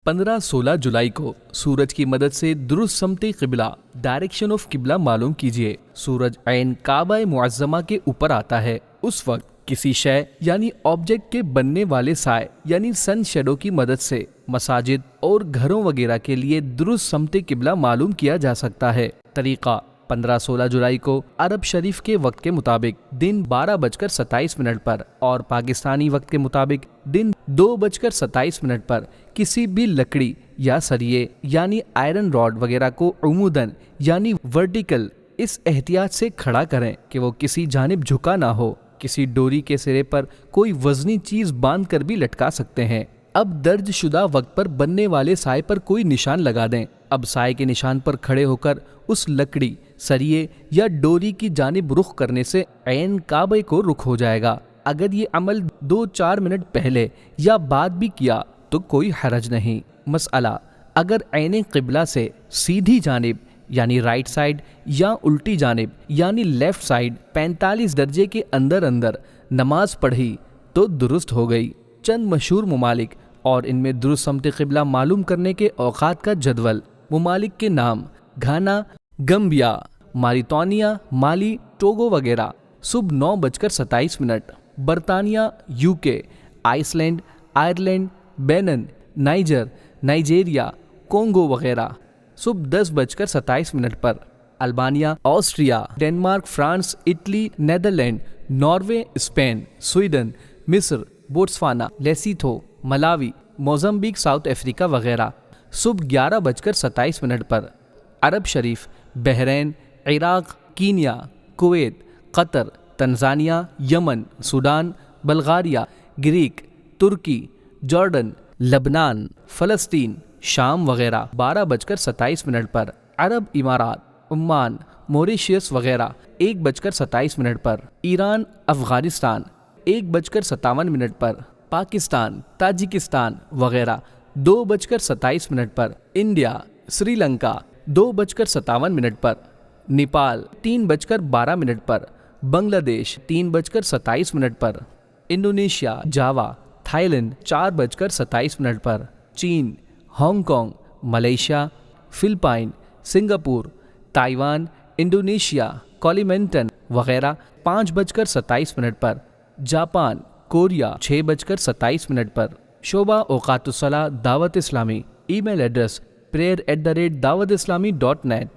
15-16 जुलाई को सूरज की मदद से दुरुस्त समते क़िबला डायरेक्शन ऑफ क़िबला मालूम कीजिए। सूरज ऐन काबा मुअज़्ज़मा के ऊपर आता है। उस वक्त किसी शय यानी ऑब्जेक्ट के बनने वाले साए यानी सन शेडो की मदद से मसाजिद और घरों वगैरह के लिए दुरुस्त समते क़िबला मालूम किया जा सकता है। तरीका 15-16 जुलाई को अरब शरीफ के वक्त के मुताबिक दिन 12:27 पर और पाकिस्तानी वक्त के मुताबिक दिन 2:27 पर किसी भी लकड़ी या सरिये यानी आयरन रॉड वगैरह को उमूदन यानी वर्टिकल इस एहतियात से खड़ा करें कि वो किसी जानिब झुका ना हो। किसी डोरी के सिरे पर कोई वजनी चीज बांध कर भी लटका सकते हैं। अब दर्ज शुदा वक्त पर बनने वाले साए पर कोई निशान लगा दें। अब साए के निशान पर खड़े होकर उस लकड़ी, सरिये या डोरी की जानिब रुख करने से ऐन काबे को रुख हो जाएगा। अगर ये अमल 2-4 मिनट पहले या बाद भी किया तो कोई हरज नहीं। मसला, अगर ऐन क़िबला से सीधी जानिब यानी राइट साइड या उल्टी जानिब यानी लेफ्ट साइड 45 दर्जे के अंदर अंदर नमाज पढ़ी तो दुरुस्त हो गई। चंद मशहूर ममालिक और इनमें दुरुस्त समत क़िबला मालूम करने के औकात का जदवल। ममालिक के नाम: घाना, गम्बिया, मारितानिया, माली, टोगो वगैरह। सुबह 9:27। बरतानिया, UK, Iceland, Ireland, Benin, Niger, Nigeria, Congo वगैरह। सुबह 10:27 पर Albania, Austria, Denmark, France, Italy, Netherland, Norway, Spain, Sweden, मिस्र, Botswana, Lesotho, Malawi, Mozambique, South Africa वगैरह। सुबह 11:27 पर अरब शरीफ, Bahrain, Iraq, Kenya, Kuwait, Qatar, Tanzania, Yemen, Sudan, Bulgaria, Greek, तुर्की, जॉर्डन, लबनान, फ़लस्तीन, शाम वगैरह। 12:27 पर अरब इमारात, ओमान, मॉरिशस वगैरह। 1:27 पर ईरान, अफ़गानिस्तान। 1:57 पर पाकिस्तान, ताजिकिस्तान वगैरह। 2:27 पर इंडिया, श्रीलंका। 2:57 पर नेपाल। 3:12 पर बांग्लादेश। 3:27 पर इंडोनेशिया, जावा, थाईलैंड। 4:27 पर चीन, Hong Kong, Malaysia, Philippine, Singapore, Taiwan, Indonesia, Kalimantan वगैरह। 5:27 पर जापान, कोरिया। 6:27 पर शोबा औकातुस्सलाह Dawat Islami. Email address prayer@dawatislami.net।